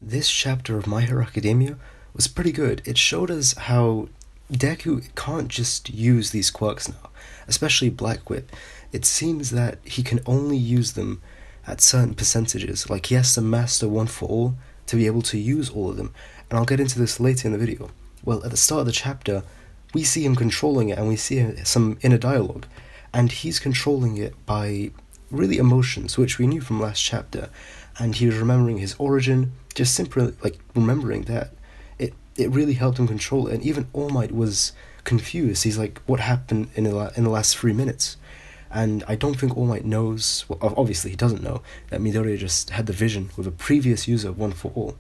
This chapter of My Hero Academia was pretty good. It showed us how Deku can't just use these quirks now, especially Black Whip. It seems that he can only use them at certain percentages. Like he has to master one for all to be able to use all of them. And I'll get into this later in the video. Well, at the start of the chapter, we see him controlling it and we see some inner dialogue. And he's controlling it by really emotions, which we knew from last chapter. And he was remembering his origin, just simply like remembering that. It really helped him control it. And even All Might was confused. He's like, what happened in the last 3 minutes? And I don't think All Might knows, well, obviously he doesn't know, that Midoriya just had the vision with a previous user of One For All.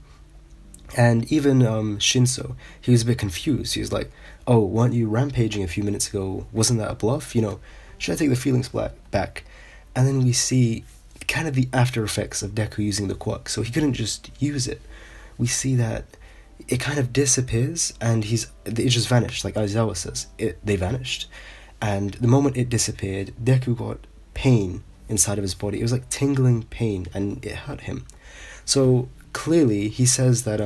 And even Shinso, he was a bit confused. He was like, oh, weren't you rampaging a few minutes ago? Wasn't that a bluff? Should I take the feelings back? And then we see kind of the after effects of Deku using the quirk. So he couldn't just use it. We see that it kind of disappears and it just vanished, like Aizawa says. They vanished. And the moment it disappeared, Deku got pain inside of his body. It was like tingling pain and it hurt him. So clearly he says that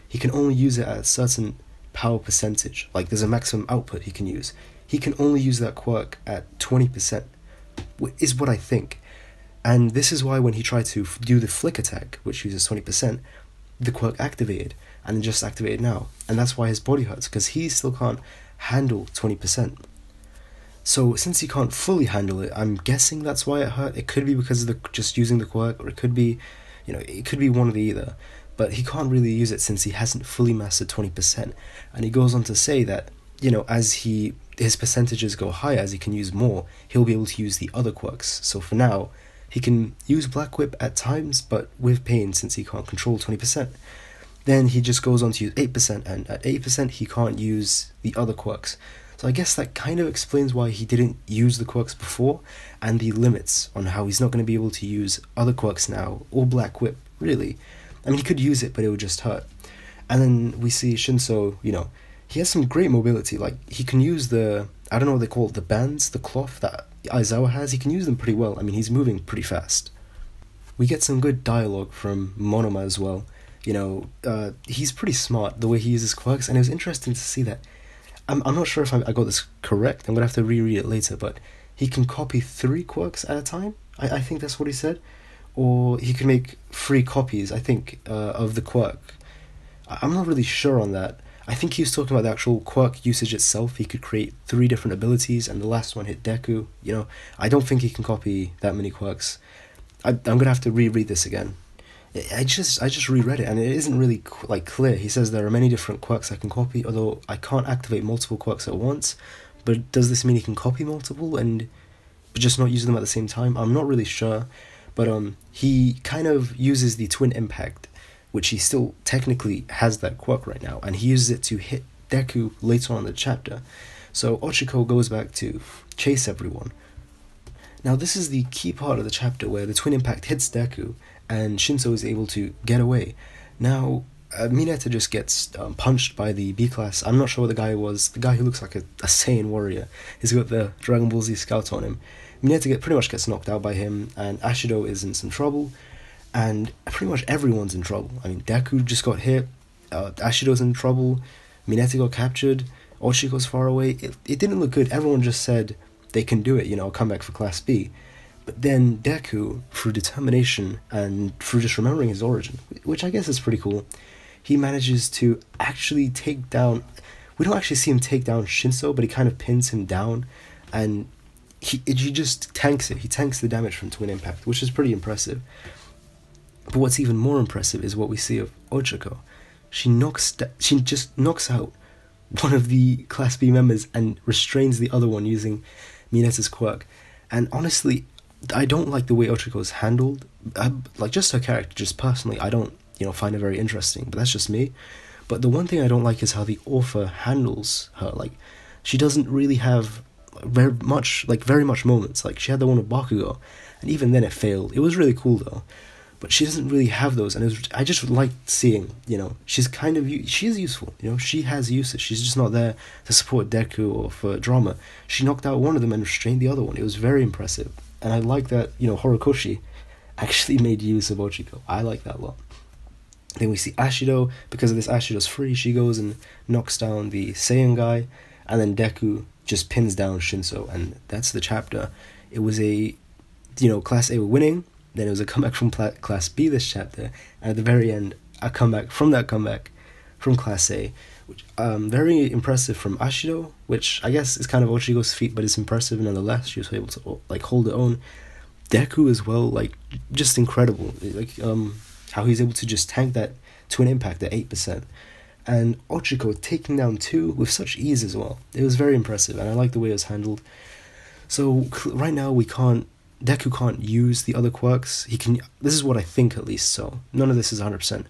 he can only use it at a certain power percentage. Like there's a maximum output he can use. He can only use that quirk at 20%, is what I think. And this is why when he tried to do the flick attack, which uses 20%, the quirk activated, and it just activated now. And that's why his body hurts, because he still can't handle 20%. So since he can't fully handle it, I'm guessing that's why it hurt. It could be because of just using the quirk, or it could be, it could be one of the either. But he can't really use it since he hasn't fully mastered 20%. And he goes on to say that, as his percentages go higher, as he can use more, he'll be able to use the other quirks. So for now, he can use Black Whip at times, but with pain since he can't control 20%. Then he just goes on to use 8%, and at 8% he can't use the other quirks. So I guess that kind of explains why he didn't use the quirks before, and the limits on how he's not going to be able to use other quirks now, or Black Whip, really. I mean, he could use it, but it would just hurt. And then we see Shinso, he has some great mobility. Like, he can use I don't know what they call it, the bands, the cloth that Aizawa has. He can use them pretty well. I mean, he's moving pretty fast. We get some good dialogue from Monoma as well. He's pretty smart, the way he uses quirks, and it was interesting to see that. I'm not sure if I got this correct. I'm going to have to reread it later, but he can copy 3 quirks at a time. I think that's what he said. Or he can make 3 copies, I think, of the quirk. I'm not really sure on that. I think he was talking about the actual quirk usage itself. He could create 3 different abilities, and the last one hit Deku. I don't think he can copy that many quirks. I'm going to have to reread this again. I just reread it, and it isn't really clear. He says there are many different quirks I can copy, although I can't activate multiple quirks at once. But does this mean he can copy multiple but just not use them at the same time? I'm not really sure. But he kind of uses the twin impact, which he still technically has that quirk right now, and he uses it to hit Deku later on in the chapter. So Ochako goes back to chase everyone. Now this is the key part of the chapter where the twin impact hits Deku, and Shinso is able to get away. Now, Mineta just gets punched by the B-class. I'm not sure what the guy was. The guy who looks like a Saiyan warrior. He's got the Dragon Ball Z scout on him. Mineta pretty much gets knocked out by him, and Ashido is in some trouble, and pretty much everyone's in trouble. I mean, Deku just got hit, Ashido's in trouble, Mineta got captured, Ochiko's far away. It didn't look good. Everyone just said they can do it, I'll come back for Class B. But then Deku, through determination and through just remembering his origin, which I guess is pretty cool, he manages to actually take down... We don't actually see him take down Shinso, but he kind of pins him down, and he just tanks it. He tanks the damage from Twin Impact, which is pretty impressive. But what's even more impressive is what we see of Ochako. She just knocks out one of the Class B members and restrains the other one using Mineta's quirk. And honestly, I don't like the way Ochako's handled. Just her character, just personally, I don't, find her very interesting. But that's just me. But the one thing I don't like is how the author handles her. She doesn't really have very much moments. She had the one with Bakugo, and even then it failed. It was really cool though. But she doesn't really have those, and I just liked seeing, she is useful, she has uses. She's just not there to support Deku or for drama. She knocked out one of them and restrained the other one. It was very impressive. And I like that, Horikoshi actually made use of Ochiko. I like that a lot. Then we see Ashido. Because of this, Ashido's free. She goes and knocks down the Saiyan guy, and then Deku just pins down Shinso, and that's the chapter. It was a, Class A were winning. Then it was a comeback from Class B this chapter, and at the very end, a comeback from that comeback from Class A, which very impressive from Ashido, which I guess is kind of Ochiko's feat, but it's impressive nonetheless. She was able to hold her own. Deku as well, just incredible. How he's able to just tank that to an impact at 8%. And Ochako taking down 2 with such ease as well. It was very impressive, and I like the way it was handled. So right now Deku can't use the other quirks. He can. This is what I think at least. So none of this is 100%.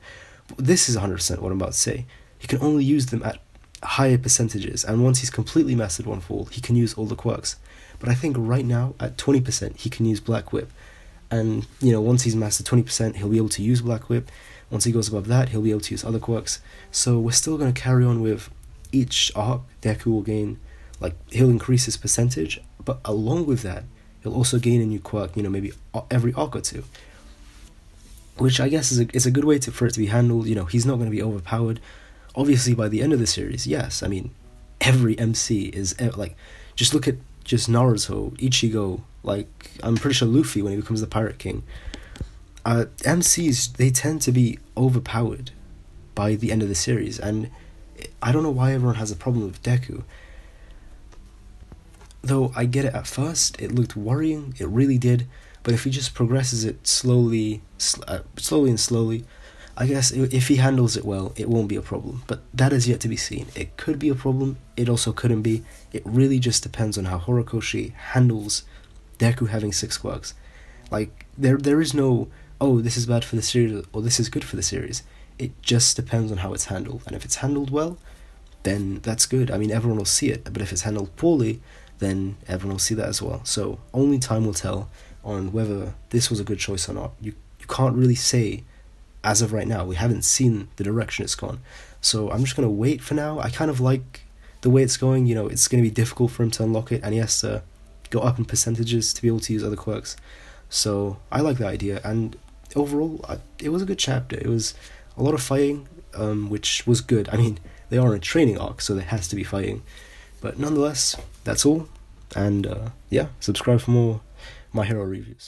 This is 100% what I'm about to say. He can only use them at higher percentages, and once he's completely mastered one fall, he can use all the quirks. But I think right now at 20% he can use Black Whip, and once he's mastered 20%, he'll be able to use Black Whip. Once he goes above that, he'll be able to use other quirks. So we're still going to carry on with each arc. Deku will gain, he'll increase his percentage, but along with that, he'll also gain a new quirk, maybe every arc or two. Which I guess is a good way for it to be handled. He's not going to be overpowered. Obviously, by the end of the series, yes. I mean, every MC is, just look at Naruto, Ichigo, I'm pretty sure Luffy when he becomes the Pirate King. MCs, they tend to be overpowered by the end of the series, and I don't know why everyone has a problem with Deku. Though I get it at first, it looked worrying, it really did, but if he just progresses it slowly and slowly, I guess if he handles it well, it won't be a problem. But that is yet to be seen. It could be a problem, it also couldn't be. It really just depends on how Horikoshi handles Deku having 6 quirks. There is no, oh, this is bad for the series, or this is good for the series. It just depends on how it's handled. And if it's handled well, then that's good. I mean, everyone will see it. But if it's handled poorly, then everyone will see that as well. So only time will tell on whether this was a good choice or not. You can't really say as of right now. We haven't seen the direction it's gone. So I'm just going to wait for now. I kind of like the way it's going. It's going to be difficult for him to unlock it, and he has to go up in percentages to be able to use other quirks. So I like the idea, and overall, it was a good chapter. It was a lot of fighting, which was good. I mean, they are in a training arc, so there has to be fighting. But nonetheless, that's all. And subscribe for more My Hero reviews.